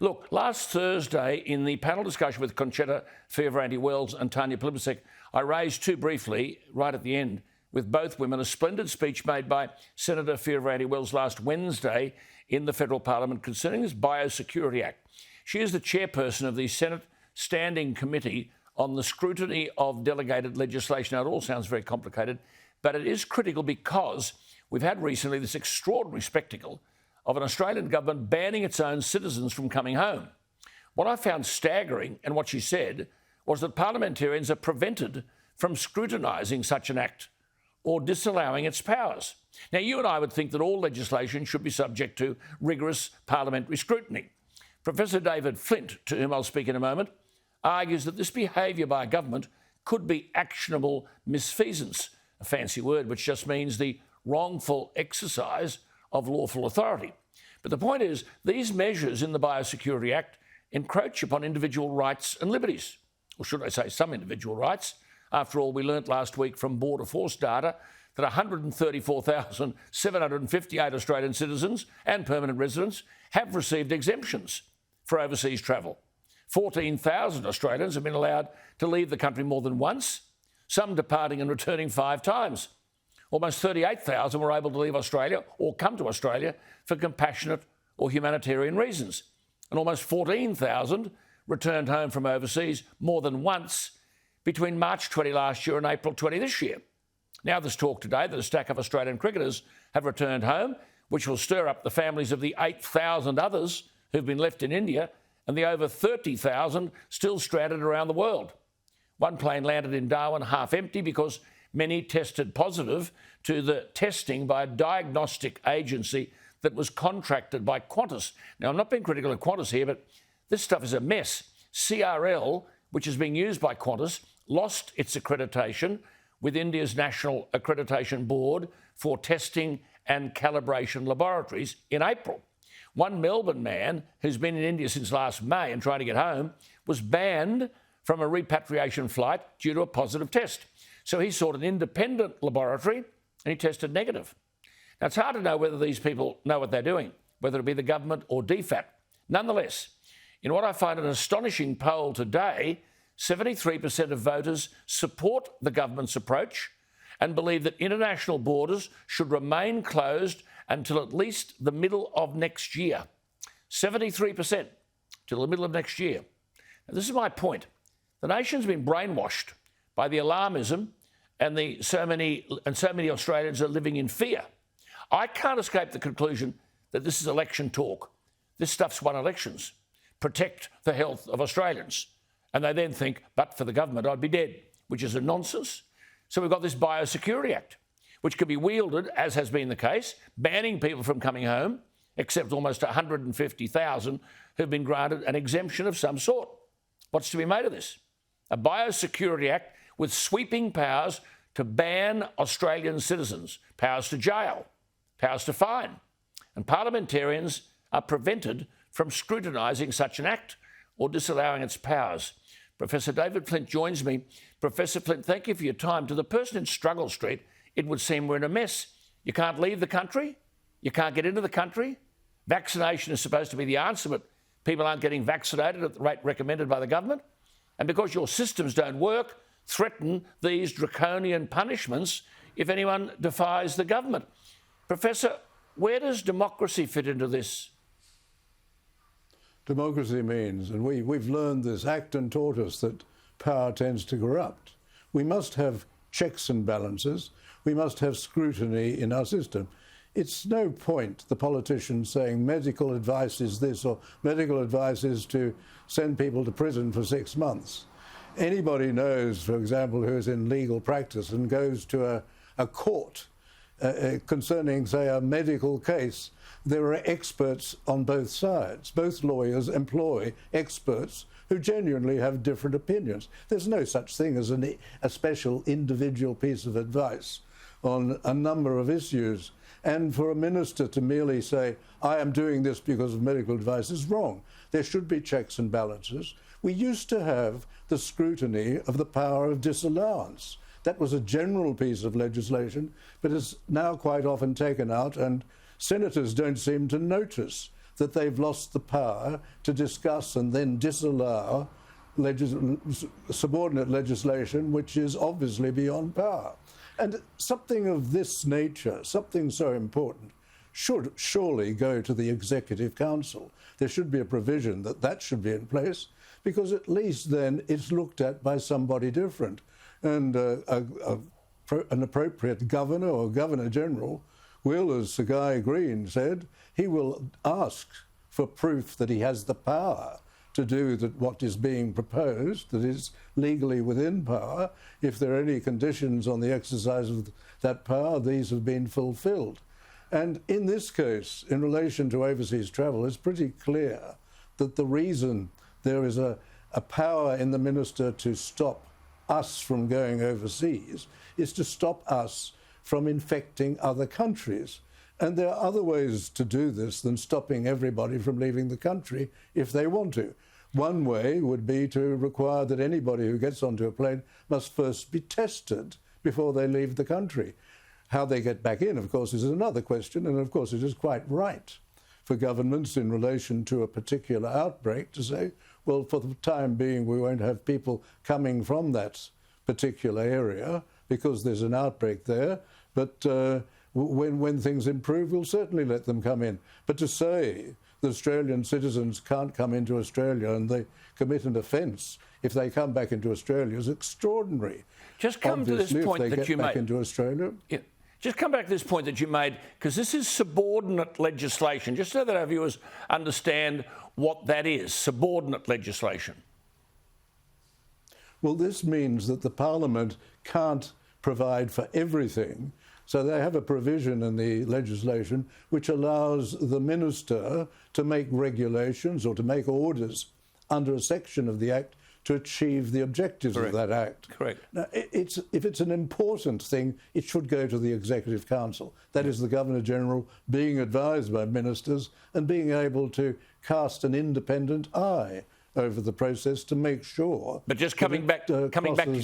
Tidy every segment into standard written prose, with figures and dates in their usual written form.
Look, last Thursday in the panel discussion with Conchetta Fioravanti-Wells and Tanya Plibersek, I raised too briefly, right at the end, with both women, a splendid speech made by Senator Fioravanti-Wells last Wednesday in the federal parliament concerning this Biosecurity Act. She is the chairperson of the Senate Standing Committee on the Scrutiny of Delegated Legislation. Now, it all sounds very complicated, but it is critical because we've had recently this extraordinary spectacle of an Australian government banning its own citizens from coming home. What I found staggering, and what she said, was that parliamentarians are prevented from scrutinising such an act or disallowing its powers. Now, you and I would think that all legislation should be subject to rigorous parliamentary scrutiny. Professor David Flint, to whom I'll speak in a moment, argues that this behaviour by government could be actionable misfeasance, a fancy word which just means the wrongful exercise of lawful authority. But the point is, these measures in the Biosecurity Act encroach upon individual rights and liberties, or should I say some individual rights. After all, we learnt last week from Border Force data that 134,758 Australian citizens and permanent residents have received exemptions for overseas travel. 14,000 Australians have been allowed to leave the country more than once, some departing and returning 5 times. Almost 38,000 were able to leave Australia or come to Australia for compassionate or humanitarian reasons. And almost 14,000 returned home from overseas more than once between March 20 last year and April 20 this year. Now there's talk today that a stack of Australian cricketers have returned home, which will stir up the families of the 8,000 others who've been left in India and the over 30,000 still stranded around the world. One plane landed in Darwin half empty because many tested positive to the testing by a diagnostic agency that was contracted by Qantas. Now, I'm not being critical of Qantas here, but this stuff is a mess. CRL, which is being used by Qantas, lost its accreditation with India's National Accreditation Board for testing and calibration laboratories in April. One Melbourne man who's been in India since last May and trying to get home was banned from a repatriation flight due to a positive test. So he sought an independent laboratory and he tested negative. Now, it's hard to know whether these people know what they're doing, whether it be the government or DFAT. Nonetheless, in what I find an astonishing poll today, 73% of voters support the government's approach and believe that international borders should remain closed until at least the middle of next year. 73% till the middle of next year. Now, this is my point. The nation's been brainwashed by the alarmism and so many Australians are living in fear. I can't escape the conclusion that this is election talk. This stuff's won elections. Protect the health of Australians. And they then think, but for the government, I'd be dead, which is a nonsense. So we've got this Biosecurity Act, which can be wielded, as has been the case, banning people from coming home, except almost 150,000 who've been granted an exemption of some sort. What's to be made of this? A Biosecurity Act with sweeping powers to ban Australian citizens, powers to jail, powers to fine. And parliamentarians are prevented from scrutinising such an act or disallowing its powers. Professor David Flint joins me. Professor Flint, thank you for your time. To the person in Struggle Street, it would seem we're in a mess. You can't leave the country. You can't get into the country. Vaccination is supposed to be the answer, but people aren't getting vaccinated at the rate recommended by the government. And because your systems don't work, threaten these draconian punishments if anyone defies the government. Professor, where does democracy fit into this? Democracy means, and we've learned this, Acton taught us that power tends to corrupt. We must have checks and balances. We must have scrutiny in our system. It's no point the politicians saying medical advice is this or medical advice is to send people to prison for 6 months. Anybody knows, for example, who is in legal practice and goes to a court concerning, say, a medical case, there are experts on both sides. Both lawyers employ experts who genuinely have different opinions. There's no such thing as a special individual piece of advice on a number of issues. And for a minister to merely say, I am doing this because of medical advice is wrong. There should be checks and balances. We used to have the scrutiny of the power of disallowance. That was a general piece of legislation, but is now quite often taken out, and senators don't seem to notice that they've lost the power to discuss and then disallow subordinate legislation which is obviously beyond power. And something of this nature, something so important, should surely go to the Executive Council. There should be a provision that that should be in place, because at least then it's looked at by somebody different. And an appropriate governor or governor-general will, as Sir Guy Green said, he will ask for proof that he has the power to do what is being proposed, that is legally within power. If there are any conditions on the exercise of that power, these have been fulfilled. And in this case, in relation to overseas travel, it's pretty clear that the reason there is a power in the minister to stop us from going overseas is to stop us from infecting other countries. And there are other ways to do this than stopping everybody from leaving the country if they want to. One way would be to require that anybody who gets onto a plane must first be tested before they leave the country. How they get back in, of course, is another question. And of course, it is quite right for governments in relation to a particular outbreak to say, well, for the time being, we won't have people coming from that particular area because there's an outbreak there. But when things improve, we'll certainly let them come in. But to say that Australian citizens can't come into Australia and they commit an offence if they come back into Australia is extraordinary. Just come to this point that you made. Back into Australia. Yeah. Just come back to this point that you made, because this is subordinate legislation, just so that our viewers understand what that is, subordinate legislation. Well, this means that the Parliament can't provide for everything. So they have a provision in the legislation which allows the minister to make regulations or to make orders under a section of the Act to achieve the objectives of that Act. Correct. Now, if it's an important thing, it should go to the Executive Council. That is the Governor-General being advised by ministers and being able to cast an independent eye over the process to make sure. But just coming back to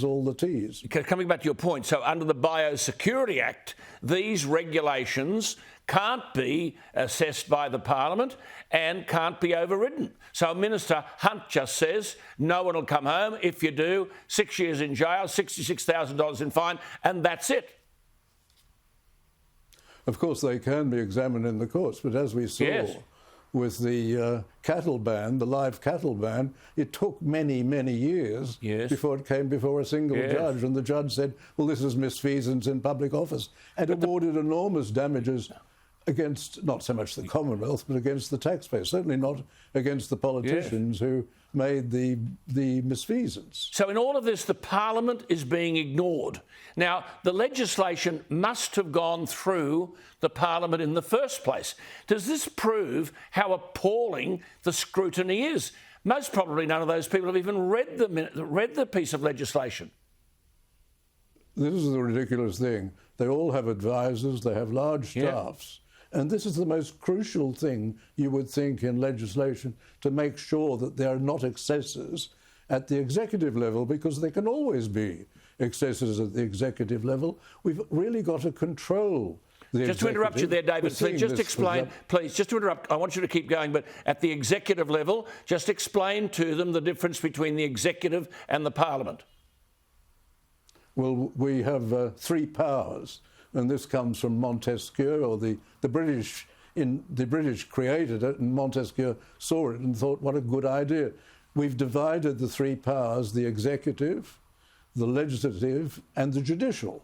all the T's. Coming back to your point, so under the Biosecurity Act, these regulations can't be assessed by the Parliament and can't be overridden. So Minister Hunt just says, no one will come home. If you do, 6 years in jail, $66,000 in fine, and that's it. Of course, they can be examined in the courts, but as we saw, yes, with the cattle ban, the live cattle ban, it took many, many years before it came before a single judge. And the judge said, well, this is misfeasance in public office, and awarded enormous damages against not so much the Commonwealth, but against the taxpayers, certainly not against the politicians who made the misfeasance. So in all of this, the Parliament is being ignored. Now, the legislation must have gone through the Parliament in the first place. Does this prove how appalling the scrutiny is? Most probably none of those people have even read the piece of legislation. This is the ridiculous thing. They all have advisors, they have large staffs. And this is the most crucial thing you would think in legislation, to make sure that there are not excesses at the executive level, because there can always be excesses at the executive level. We've really got to control the executive. Just to interrupt you there, David, please just explain, please, just to interrupt, I want you to keep going, but at the executive level, just explain to them the difference between the executive and the Parliament. Well, we have three powers. And this comes from Montesquieu, or the British. The British created it, and Montesquieu saw it and thought, what a good idea. We've divided the three powers: the executive, the legislative, and the judicial.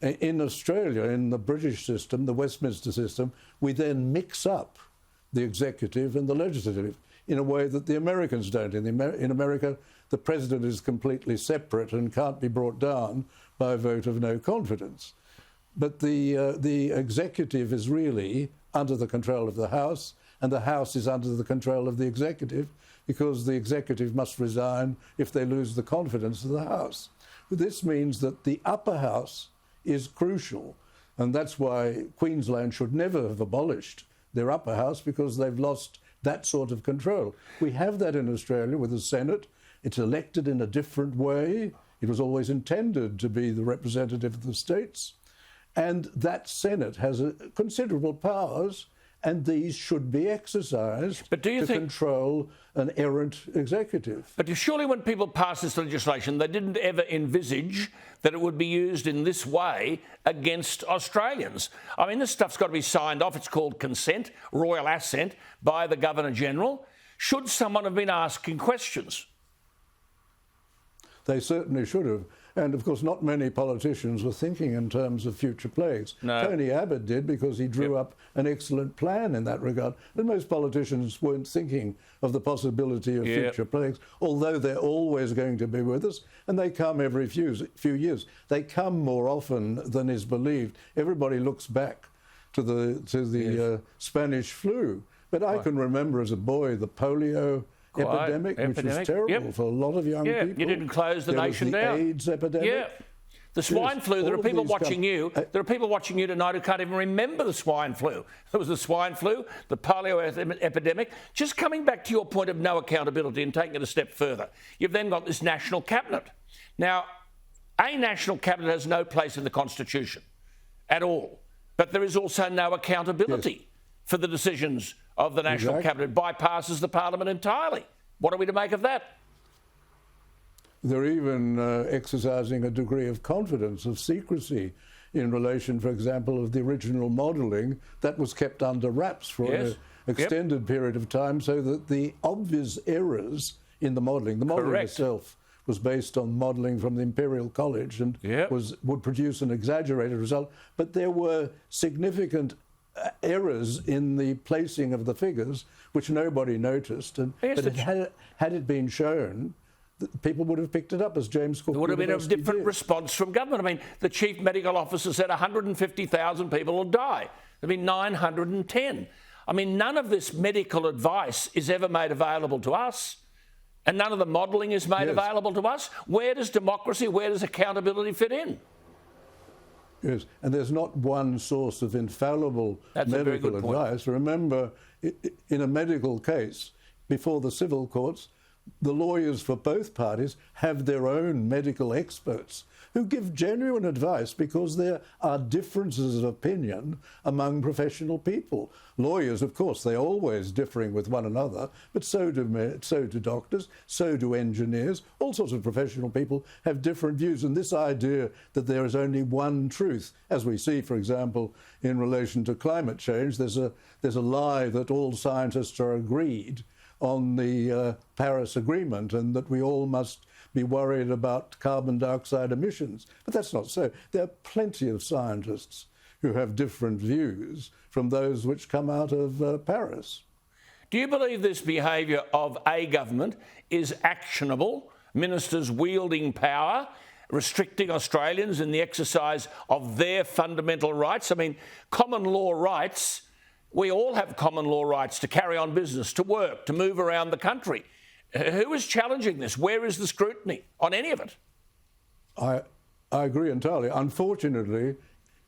In Australia, in the British system, the Westminster system, we then mix up the executive and the legislative in a way that the Americans don't. In America, the president is completely separate and can't be brought down by a vote of no confidence. But the executive is really under the control of the House, and the House is under the control of the executive, because the executive must resign if they lose the confidence of the House. But this means that the upper house is crucial, and that's why Queensland should never have abolished their upper house, because they've lost that sort of control. We have that in Australia with the Senate. It's elected in a different way. It was always intended to be the representative of the states. And that Senate has considerable powers, and these should be exercised But do you to think... control an errant executive. But surely when people passed this legislation, they didn't ever envisage that it would be used in this way against Australians. I mean, this stuff's got to be signed off. It's called consent, royal assent, by the Governor-General. Should someone have been asking questions? They certainly should have. And, of course, not many politicians were thinking in terms of future plagues. No. Tony Abbott did because he drew up an excellent plan in that regard. But most politicians weren't thinking of the possibility of future plagues, although they're always going to be with us, and they come every few years. They come more often than is believed. Everybody looks back to the Spanish flu. But I can remember as a boy the polio epidemic, which was terrible for a lot of young people. You didn't close the nation down. There was the AIDS epidemic. Yeah. The swine flu, there are people watching you. There are people watching you tonight who can't even remember the swine flu. There was the swine flu, the polio epidemic. Just coming back to your point of no accountability and taking it a step further, you've then got this national cabinet. Now, a national cabinet has no place in the Constitution at all, but there is also no accountability for the decisions of the national cabinet. It bypasses the parliament entirely. What are we to make of that? They're even exercising a degree of confidence, of secrecy, in relation, for example, of the original modelling that was kept under wraps for an extended period of time, so that the obvious errors in the modelling itself was based on modelling from the Imperial College and would produce an exaggerated result. But there were significant errors in the placing of the figures, which nobody noticed. And but had it been shown, people would have picked it up, as James Cook. There would have been a different response from government. I mean, the chief medical officer said 150,000 people will die. There'll be 910. I mean, none of this medical advice is ever made available to us, and none of the modelling is made available to us. Where does democracy, where does accountability fit in? Yes, and there's not one source of infallible medical advice. Remember, in a medical case, before the civil courts, the lawyers for both parties have their own medical experts who give genuine advice because there are differences of opinion among professional people. Lawyers, of course, they're always differing with one another, but so do doctors, so do engineers. All sorts of professional people have different views, and this idea that there is only one truth, as we see, for example, in relation to climate change, there's a lie that all scientists are agreed on the Paris Agreement and that we all must be worried about carbon dioxide emissions. But that's not so. There are plenty of scientists who have different views from those which come out of Paris. Do you believe this behaviour of a government is actionable? Ministers wielding power, restricting Australians in the exercise of their fundamental rights? I mean, common law rights. We all have common law rights to carry on business, to work, to move around the country. Who is challenging this? Where is the scrutiny on any of it? I agree entirely. Unfortunately,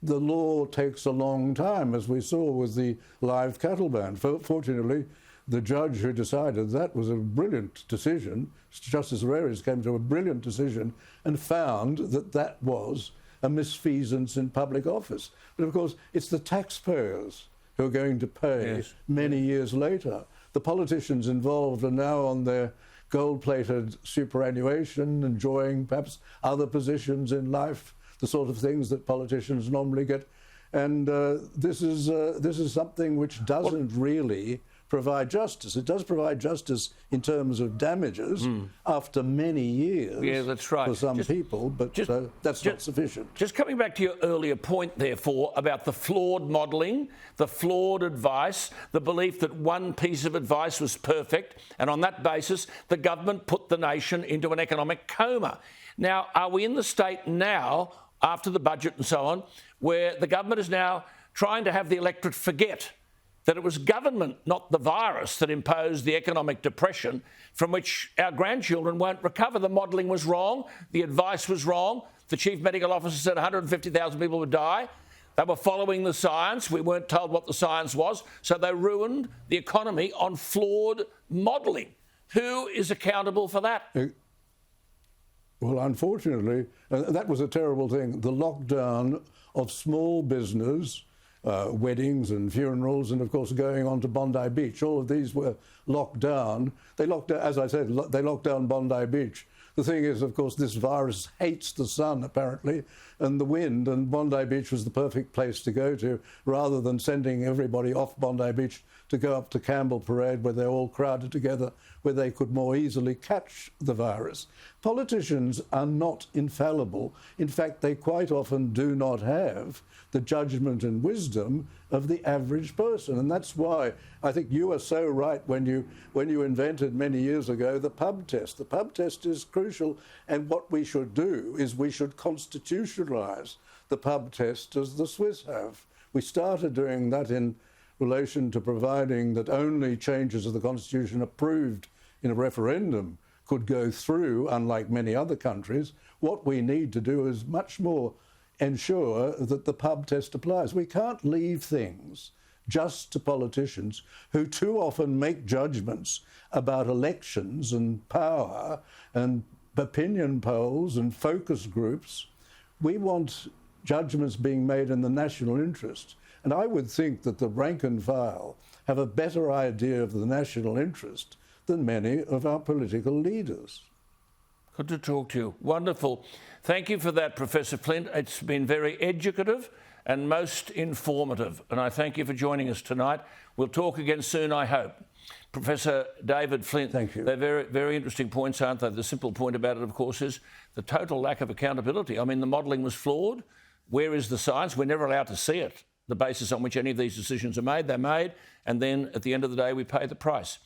the law takes a long time, as we saw with the live cattle ban. Fortunately, the judge who decided that was a brilliant decision. Justice Areres came to a brilliant decision and found that that was a misfeasance in public office. But of course, it's the taxpayers who are going to pay many years later. The politicians involved are now on their gold-plated superannuation, enjoying perhaps other positions in life, the sort of things that politicians normally get. And this is something which doesn't really provide justice. It does provide justice in terms of damages after many years for some people, but that's not sufficient. Just coming back to your earlier point, therefore, about the flawed modelling, the flawed advice, the belief that one piece of advice was perfect, and on that basis, the government put the nation into an economic coma. Now, are we in the state now, after the budget and so on, where the government is now trying to have the electorate forget that it was government, not the virus, that imposed the economic depression from which our grandchildren won't recover? The modelling was wrong. The advice was wrong. The chief medical officer said 150,000 people would die. They were following the science. We weren't told what the science was. So they ruined the economy on flawed modelling. Who is accountable for that? Well, unfortunately, that was a terrible thing. The lockdown of small business weddings and funerals, and of course going on to Bondi Beach. All of these were locked down. They locked down, as I said, they locked down Bondi Beach. The thing is, of course, this virus hates the sun, apparently, and the wind, and Bondi Beach was the perfect place to go to, rather than sending everybody off Bondi Beach to go up to Campbell Parade, where they're all crowded together, where they could more easily catch the virus. Politicians are not infallible. In fact, they quite often do not have the judgment and wisdom of the average person. And that's why I think you are so right when you invented many years ago the pub test. The pub test is crucial, and what we should do is we should constitutionalise the pub test as the Swiss have. We started doing that in relation to providing that only changes of the constitution approved in a referendum could go through, unlike many other countries. What we need to do is much more ensure that the pub test applies. We can't leave things just to politicians who too often make judgments about elections and power and opinion polls and focus groups. We want judgments being made in the national interest. And I would think that the rank and file have a better idea of the national interest than many of our political leaders. Good to talk to you. Wonderful. Thank you for that, Professor Flint. It's been very educative and most informative, and I thank you for joining us tonight. We'll talk again soon, I hope. Professor David Flint. Thank you. They're very, very interesting points, aren't they? The simple point about it, of course, is the total lack of accountability. I mean, the modelling was flawed. Where is the science? We're never allowed to see it. The basis on which any of these decisions are made, they're made, and then at the end of the day, we pay the price.